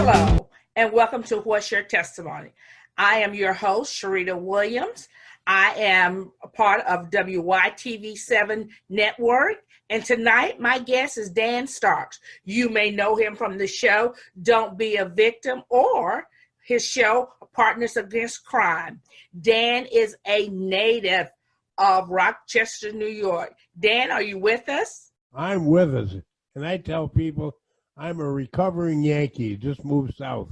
Hello, and welcome to What's Your Testimony? I am your host, Sharita Williams. I am a part of WYTV7 Network, and tonight my guest is Dan Starks. You may know him from the show Don't Be a Victim or his show Partners Against Crime. Dan is a native of Rochester, New York. Dan, are you with us? I'm with us, and I tell people I'm a recovering Yankee, just moved south.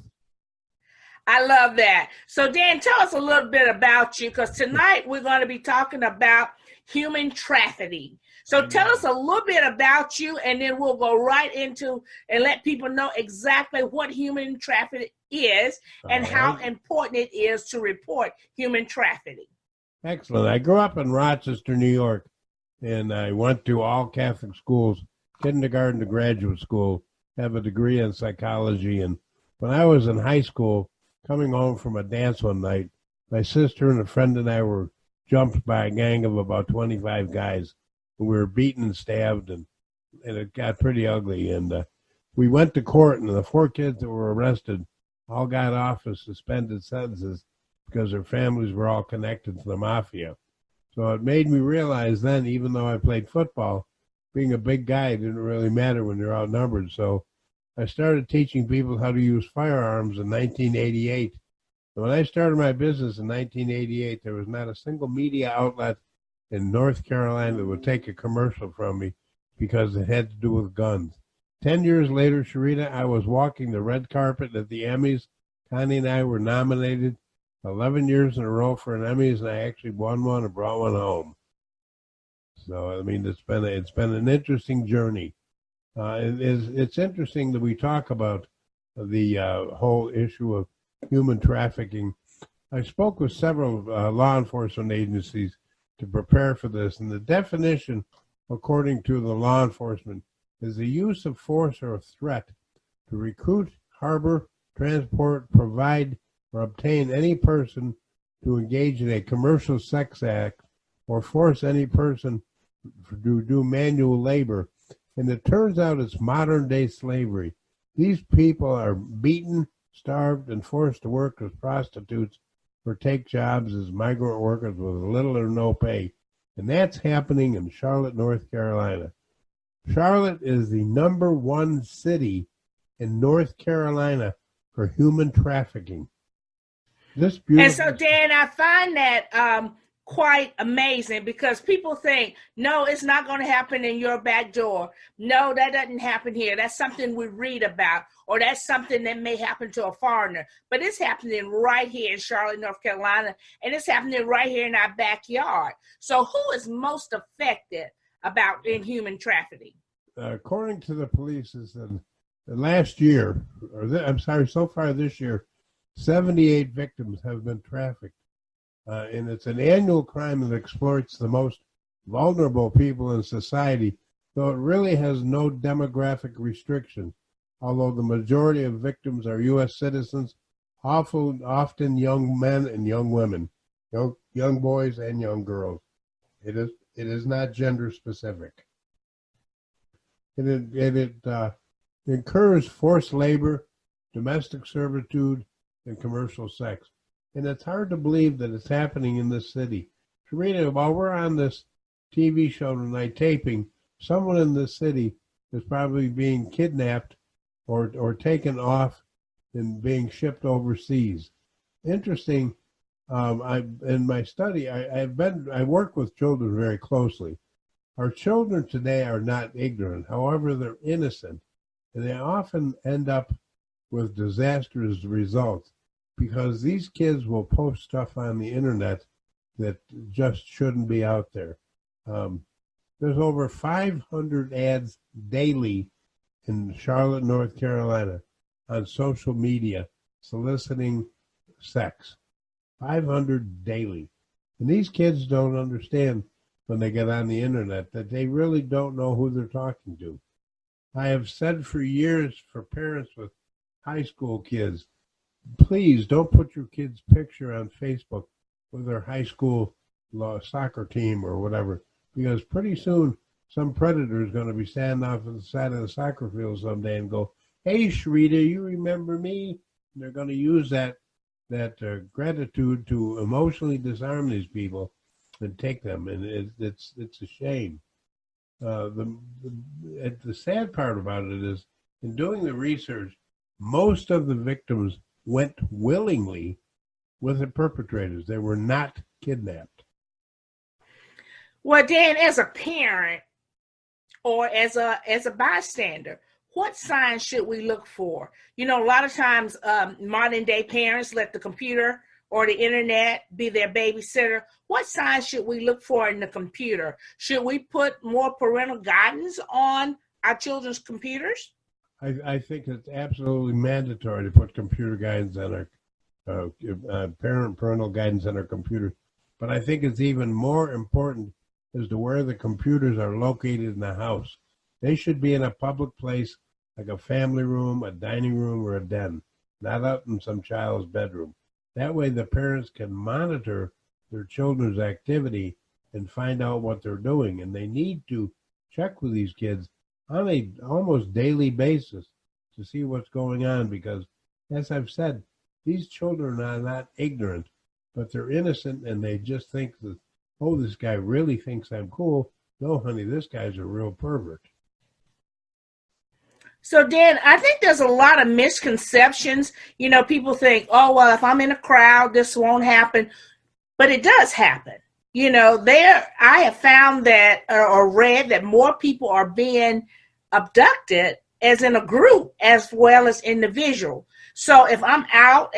I love that. So, Dan, tell us a little bit about you, because tonight we're going to be talking about human trafficking. So tell us a little bit about you, and then we'll go right into and let people know exactly what human trafficking is and how important it is to report human trafficking. Excellent. I grew up in Rochester, New York, and I went to all Catholic schools, kindergarten to graduate school, have a degree in psychology. And when I was in high school, coming home from a dance one night, my sister and a friend and I were jumped by a gang of about 25 guys. We were beaten and stabbed, and it got pretty ugly. And we went to court, and the 4 kids that were arrested all got off with suspended sentences because their families were all connected to the mafia. So it made me realize then, even though I played football, being a big guy didn't really matter when you're outnumbered. So I started teaching people how to use firearms in 1988. And when I started my business in 1988, there was not a single media outlet in North Carolina that would take a commercial from me because it had to do with guns. 10 years later, Sharita, I was walking the red carpet at the Emmys. Connie and I were nominated 11 years in a row for an Emmys, and I actually won one and brought one home. So, I mean, it's been an interesting journey. It's interesting that we talk about the whole issue of human trafficking. I spoke with several law enforcement agencies to prepare for this, and the definition, according to the law enforcement, is the use of force or threat to recruit, harbor, transport, provide, or obtain any person to engage in a commercial sex act or force any person to do manual labor. And it turns out it's modern-day slavery. These people are beaten, starved, and forced to work as prostitutes or take jobs as migrant workers with little or no pay. And that's happening in Charlotte, North Carolina. Charlotte is the #1 city in North Carolina for human trafficking. And so, Dan, I find that quite amazing, because people think, no, it's not going to happen in your back door. No, that doesn't happen here. That's something we read about, or that's something that may happen to a foreigner. But it's happening right here in Charlotte, North Carolina, and it's happening right here in our backyard. So who is most affected in human trafficking? According to the police, is that last year, so far this year, 78 victims have been trafficked. And it's an annual crime that exploits the most vulnerable people in society, though it really has no demographic restriction. Although the majority of victims are U.S. citizens, often young men and young women, young boys and young girls. It is not gender specific. It incurs forced labor, domestic servitude, and commercial sex. And it's hard to believe that it's happening in this city. Sharita, while we're on this TV show tonight taping, someone in this city is probably being kidnapped or taken off and being shipped overseas. Interesting. In my study, I work with children very closely. Our children today are not ignorant. However, they're innocent, and they often end up with disastrous results, because these kids will post stuff on the internet that just shouldn't be out there. There's over 500 ads daily in Charlotte, North Carolina, on social media soliciting sex. 500 daily. And these kids don't understand when they get on the internet that they really don't know who they're talking to. I have said for years for parents with high school kids, please don't put your kid's picture on Facebook with their high school soccer team or whatever, because pretty soon some predator is going to be standing off on the side of the soccer field someday and go, hey, Sharita, you remember me? And they're going to use that gratitude to emotionally disarm these people and take them, and it's a shame. The sad part about it is, in doing the research, most of the victims went willingly with the perpetrators. They were not kidnapped. Well, Dan, as a parent or as a bystander, what signs should we look for? You know, a lot of times modern day parents let the computer or the internet be their babysitter. What signs should we look for in the computer? Should we put more parental guidance on our children's computers? I think it's absolutely mandatory to put computer guidance on our parental guidance on our computers. But I think it's even more important as to where the computers are located in the house. They should be in a public place like a family room, a dining room, or a den, not out in some child's bedroom. That way the parents can monitor their children's activity and find out what they're doing. And they need to check with these kids on a almost daily basis to see what's going on, because, as I've said, these children are not ignorant, but they're innocent, and they just think that, oh, this guy really thinks I'm cool. No, honey, this guy's a real pervert. So, Dan, I think there's a lot of misconceptions. You know, people think, oh, well, if I'm in a crowd, this won't happen. But it does happen. You know, I have found that or read that more people are being abducted as in a group as well as individual. So if I'm out,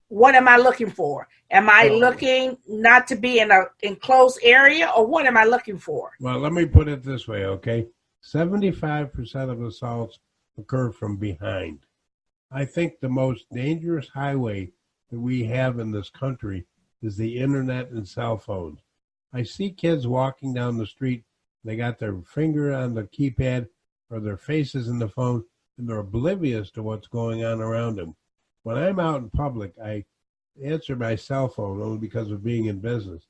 what am I looking for? Am I looking not to be in an enclosed area, or what am I looking for? Well, let me put it this way, okay? 75% of assaults occur from behind. I think the most dangerous highway that we have in this country is the internet and cell phones. I see kids walking down the street, they got their finger on the keypad or their faces in the phone, and they're oblivious to what's going on around them. When I'm out in public, I answer my cell phone only because of being in business.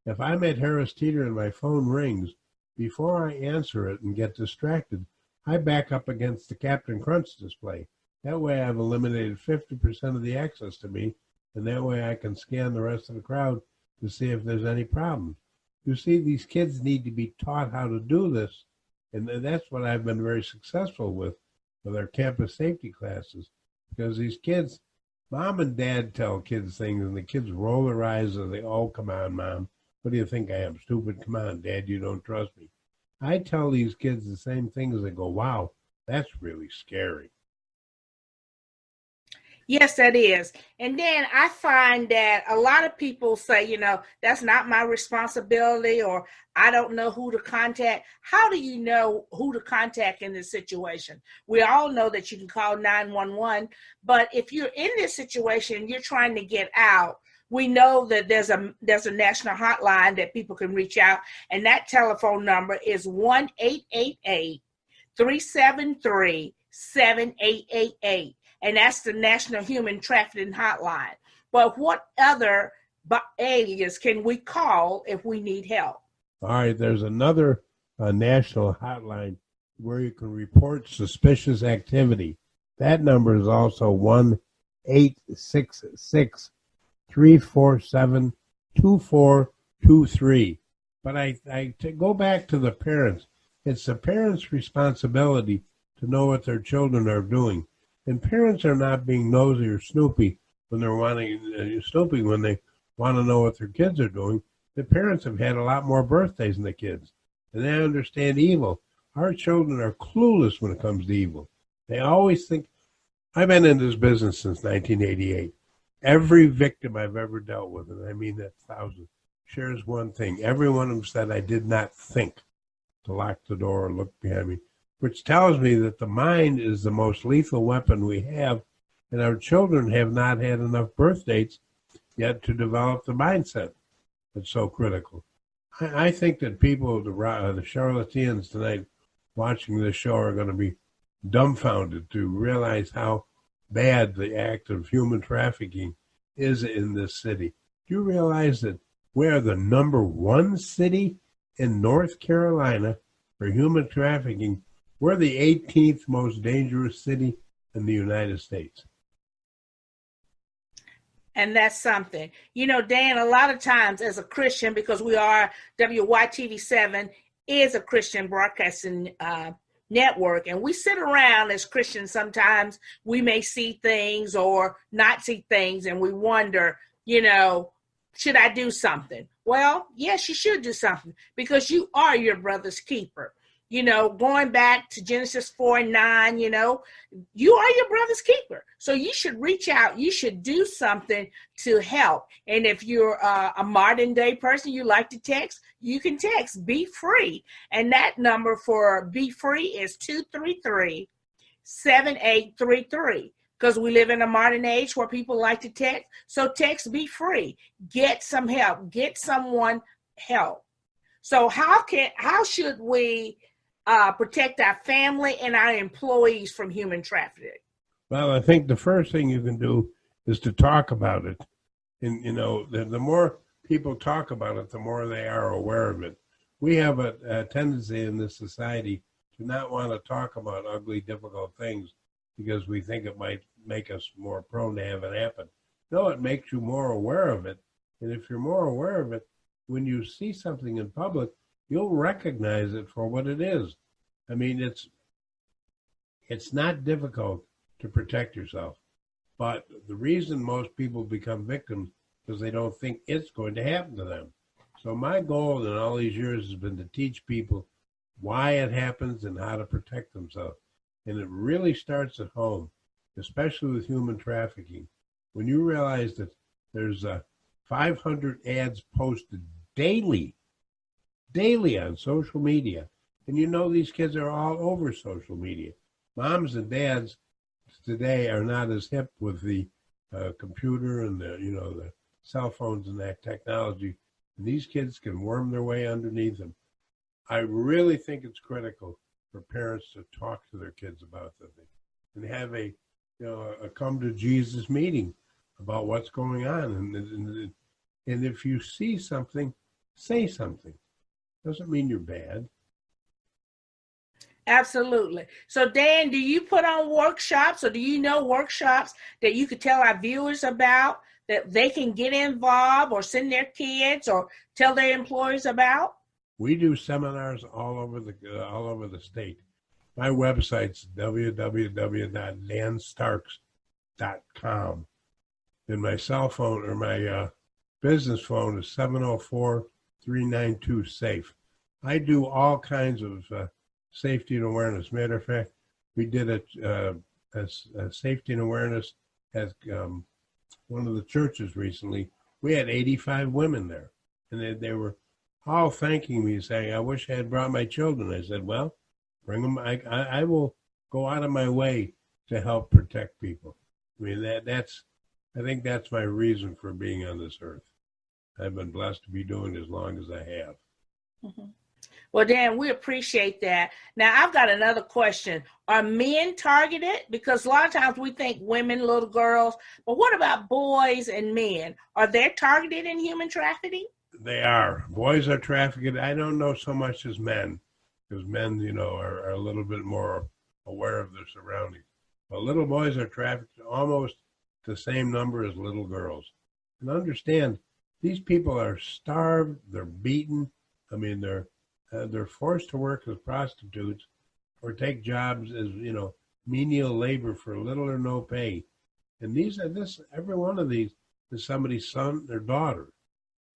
If I'm at Harris Teeter and my phone rings, before I answer it and get distracted, I back up against the Captain Crunch display. That way I've eliminated 50% of the access to me, and that way I can scan the rest of the crowd to see if there's any problems. You see, these kids need to be taught how to do this, and that's what I've been very successful with our campus safety classes, because these kids, mom and dad tell kids things, and the kids roll their eyes and they, oh, come on, mom. What do you think I am, stupid? Come on, Dad, you don't trust me. I tell these kids the same things. They go, wow, that's really scary. Yes, that is. And then I find that a lot of people say, you know, that's not my responsibility, or I don't know who to contact. How do you know who to contact in this situation? We all know that you can call 911, but if you're in this situation and you're trying to get out, we know that there's a national hotline that people can reach out, and that telephone number is 1-888-373-7888. And that's the National Human Trafficking Hotline. But what other alias can we call if we need help? All right, there's another national hotline where you can report suspicious activity. That number is also 1-866-347-2423. But I go back to the parents. It's the parents' responsibility to know what their children are doing. And parents are not being nosy or snoopy when they're snooping when they want to know what their kids are doing. The parents have had a lot more birthdays than the kids, and they understand evil. Our children are clueless when it comes to evil. They always think. I've been in this business since 1988. Every victim I've ever dealt with, and I mean that thousands, shares one thing. Every one of them said, I did not think to lock the door or look behind me, which tells me that the mind is the most lethal weapon we have, and our children have not had enough birth dates yet to develop the mindset that's so critical. I think that people, the charlatans tonight watching this show, are going to be dumbfounded to realize how bad the act of human trafficking is in this city. Do you realize that we are the number one city in North Carolina for human trafficking We're the 18th most dangerous city in the United States. And that's something. You know, Dan, a lot of times as a Christian, because we are WYTV7 is a Christian broadcasting network, and we sit around as Christians. Sometimes we may see things or not see things, and we wonder, you know, should I do something? Well, yes, you should do something because you are your brother's keeper. You know, going back to Genesis 4:9, you know, you are your brother's keeper. So you should reach out. You should do something to help. And if you're a modern day person, you like to text, you can text Be Free. And that number for Be Free is 233-7833. Because we live in a modern age where people like to text. So text Be Free. Get some help. Get someone help. So how should we protect our family and our employees from human trafficking? Well, I think the first thing you can do is to talk about it. And, you know, the more people talk about it, the more they are aware of it. We have a tendency in this society to not want to talk about ugly, difficult things because we think it might make us more prone to have it happen. No, it makes you more aware of it. And if you're more aware of it, when you see something in public, you'll recognize it for what it is. I mean, it's not difficult to protect yourself, but the reason most people become victims is they don't think it's going to happen to them. So my goal in all these years has been to teach people why it happens and how to protect themselves. And it really starts at home, especially with human trafficking. When you realize that there's 500 ads posted daily on social media. And you know these kids are all over social media. Moms and dads today are not as hip with the computer and the cell phones and that technology. And these kids can worm their way underneath them. I really think it's critical for parents to talk to their kids about the thing and have a come to Jesus meeting about what's going on. And if you see something, say something. Doesn't mean you're bad. Absolutely. So, Dan, do you put on workshops, or do you know workshops that you could tell our viewers about that they can get involved or send their kids or tell their employers about? We do seminars all over the state. My website's www.danstarks.com. And my cell phone or my business phone is 704-392-SAFE. I do all kinds of safety and awareness. Matter of fact, we did a safety and awareness at one of the churches recently. We had 85 women there, and they were all thanking me, saying, "I wish I had brought my children." I said, "Well, bring them. I will go out of my way to help protect people." I mean, I think that's my reason for being on this earth. I've been blessed to be doing it as long as I have. Mm-hmm. Well, Dan, we appreciate that. Now, I've got another question. Are men targeted? Because a lot of times we think women, little girls, but what about boys and men? Are they targeted in human trafficking? They are. Boys are trafficked. I don't know so much as men, because men, are a little bit more aware of their surroundings. But little boys are trafficked almost the same number as little girls. And understand, these people are starved, they're beaten. I mean, they're forced to work as prostitutes or take jobs as, menial labor for little or no pay. And every one of these is somebody's son or daughter.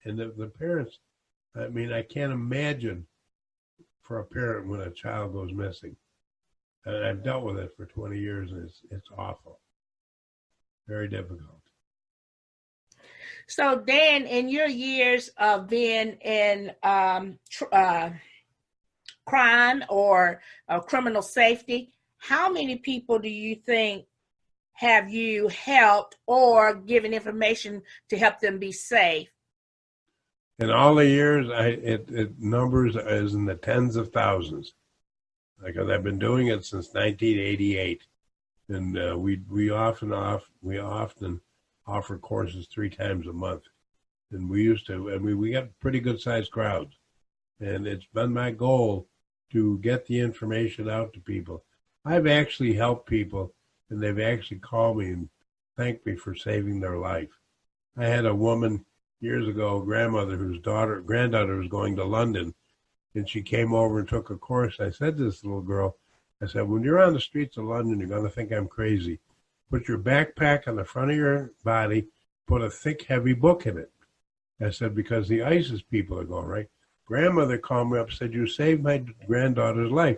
And the parents, I mean, I can't imagine for a parent when a child goes missing. And I've dealt with it for 20 years, and it's awful. Very difficult. So, Dan, in your years of being in crime or criminal safety, how many people do you think have you helped or given information to help them be safe? In all the years, it numbers is in the tens of thousands. Because I've been doing it since 1988, and we often offer courses 3 times a month, and we got pretty good sized crowds, and it's been my goal to get the information out to people. I've actually helped people, and they've actually called me and thanked me for saving their life. I had a woman years ago, a grandmother whose granddaughter was going to London, and she came over and took a course. I said to this little girl, I said, when you're on the streets of London, you're going to think I'm crazy. Put your backpack on the front of your body, put a thick, heavy book in it. I said, because the ISIS people are going, right? Grandmother called me up, said, you saved my granddaughter's life.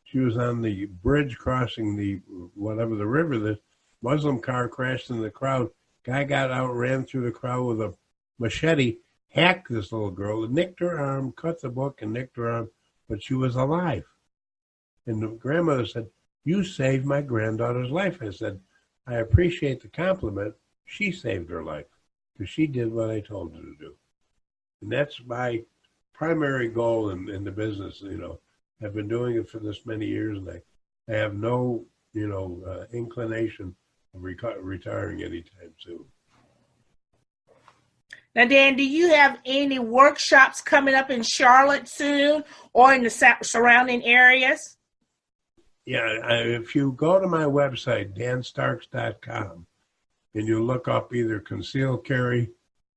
She was on the bridge crossing the river. The Muslim car crashed in the crowd. Guy got out, ran through the crowd with a machete, hacked this little girl, and nicked her arm, cut the book and nicked her arm, but she was alive. And the grandmother said, you saved my granddaughter's life. I said, I appreciate the compliment. She saved her life because she did what I told her to do. And that's my primary goal in the business. I've been doing it for this many years, and I have no, inclination of retiring anytime soon. Now, Dan, do you have any workshops coming up in Charlotte soon or in the surrounding areas? Yeah, if you go to my website, danstarks.com, and you look up either concealed carry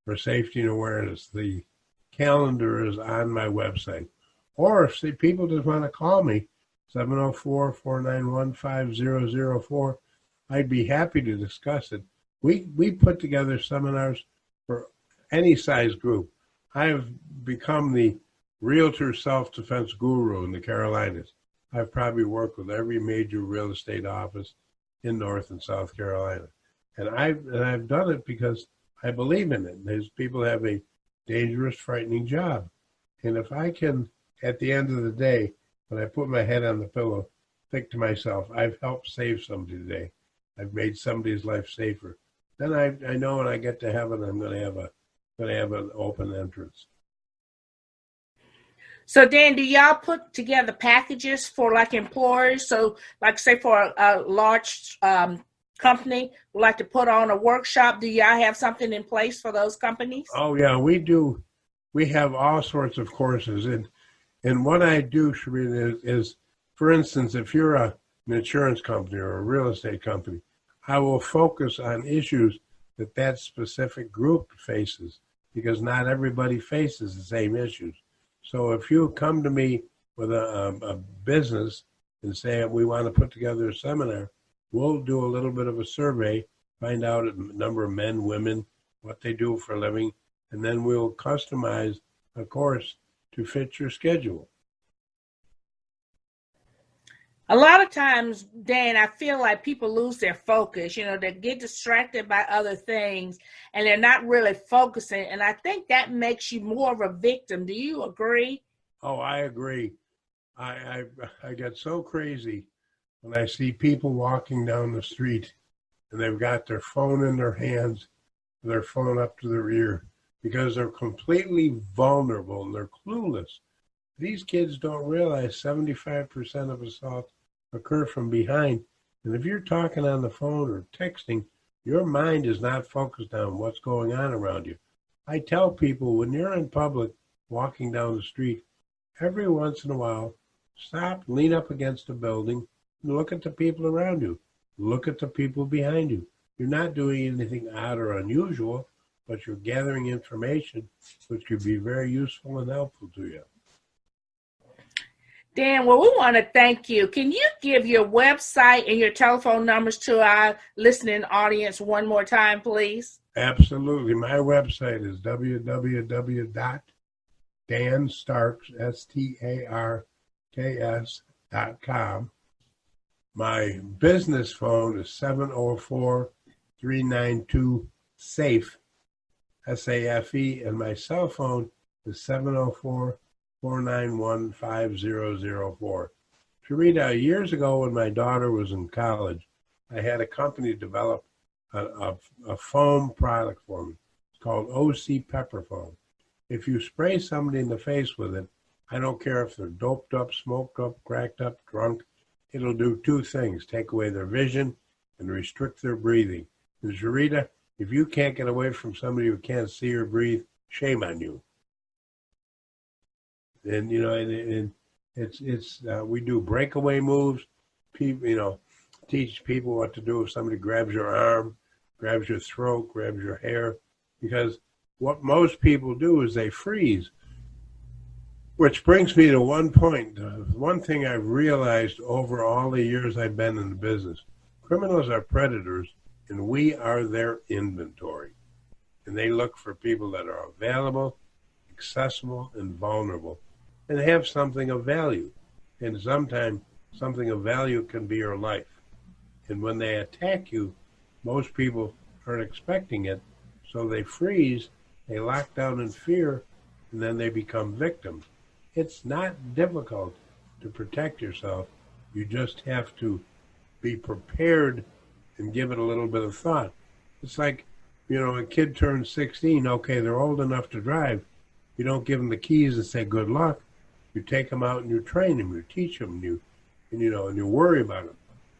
or safety and awareness, the calendar is on my website. Or if people just want to call me, 704-491-5004, I'd be happy to discuss it. We put together seminars for any size group. I've become the realtor self-defense guru in the Carolinas. I've probably worked with every major real estate office in North and South Carolina. And I've done it because I believe in it. These people have a dangerous, frightening job. And if I can, at the end of the day, when I put my head on the pillow, think to myself, I've helped save somebody today. I've made somebody's life safer. Then I know when I get to heaven, I'm going to have an open entrance. So, Dan, do y'all put together packages for like employers? So, like say for a large company would like to put on a workshop, do y'all have something in place for those companies? Oh, yeah, we do. We have all sorts of courses. And what I do, Sharita, is, for instance, if you're an insurance company or a real estate company, I will focus on issues that specific group faces, because not everybody faces the same issues. So if you come to me with a business and say, we want to put together a seminar, we'll do a little bit of a survey, find out a number of men, women, what they do for a living, and then we'll customize a course to fit your schedule. A lot of times, Dan, I feel like people lose their focus. They get distracted by other things and they're not really focusing. And I think that makes you more of a victim. Do you agree? Oh, I agree. I get so crazy when I see people walking down the street and they've got their phone in their hands, their phone up to their ear, because they're completely vulnerable and they're clueless. These kids don't realize 75% of assaults occur from behind. And if you're talking on the phone or texting, your mind is not focused on what's going on around you. I tell people, when you're in public, walking down the street, every once in a while, stop, lean up against a building, and look at the people around you. Look at the people behind you. You're not doing anything odd or unusual, but you're gathering information which could be very useful and helpful to you. Dan, well, we want to thank you. Can you give your website and your telephone numbers to our listening audience one more time, please? Absolutely. My website is www.danstarks.com. My business phone is 704-392-SAFE, SAFE, and my cell phone is 704-491-5004. Sharita, years ago when my daughter was in college, I had a company develop a foam product for me. It's called OC Pepper Foam. If you spray somebody in the face with it, I don't care if they're doped up, smoked up, cracked up, drunk, it'll do two things: take away their vision and restrict their breathing. And Sharita, if you can't get away from somebody who can't see or breathe, shame on you. And We do breakaway moves. People, teach people what to do if somebody grabs your arm, grabs your throat, grabs your hair, because what most people do is they freeze. Which brings me to one point. One thing I've realized over all the years I've been in the business: criminals are predators, and we are their inventory. And they look for people that are available, accessible, and vulnerable, and have something of value. And sometimes something of value can be your life. And when they attack you, most people aren't expecting it, so they freeze, they lock down in fear, and then they become victims. It's not difficult to protect yourself. You just have to be prepared and give it a little bit of thought. It's like, a kid turns 16, okay, they're old enough to drive. You don't give them the keys and say good luck. You take them out and you train them, you teach them, and you worry about them.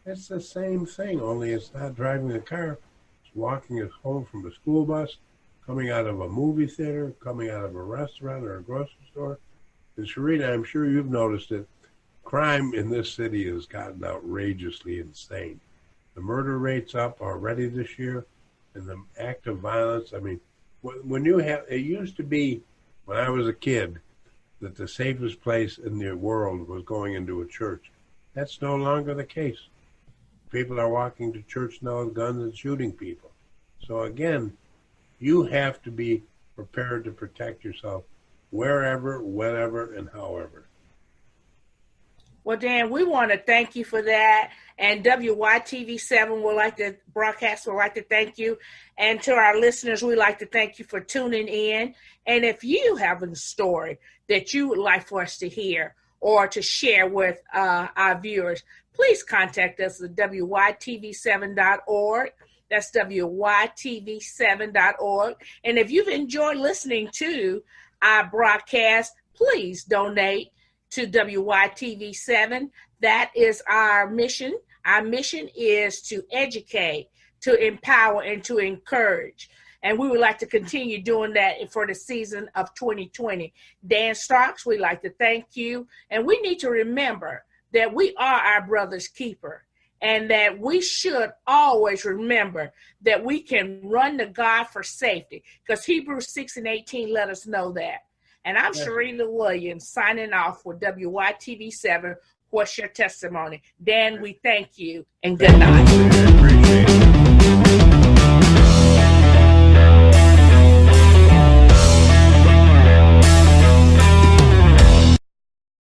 It's the same thing, only it's not driving a car. It's walking us home from a school bus, coming out of a movie theater, coming out of a restaurant or a grocery store. And Sharita, I'm sure you've noticed it. Crime in this city has gotten outrageously insane. The murder rate's up already this year, and the act of violence. I mean, it used to be when I was a kid that the safest place in the world was going into a church. That's no longer the case. People are walking to church now with guns and shooting people. So again, you have to be prepared to protect yourself wherever, whenever, and however. Well, Dan, we want to thank you for that. And WYTV7 would like to thank you. And to our listeners, we'd like to thank you for tuning in. And if you have a story that you would like for us to hear or to share with our viewers, please contact us at WYTV7.org. That's WYTV7.org. And if you've enjoyed listening to our broadcast, please donate to WYTV7. That is our mission. Our mission is to educate, to empower, and to encourage. And we would like to continue doing that for the season of 2020. Dan Starks, we'd like to thank you. And we need to remember that we are our brother's keeper, and that we should always remember that we can run to God for safety, because Hebrews 6:18 let us know that. And I'm Sharita Williams signing off with WYTV7. What's your testimony? Dan, we thank you and good night. I appreciate it.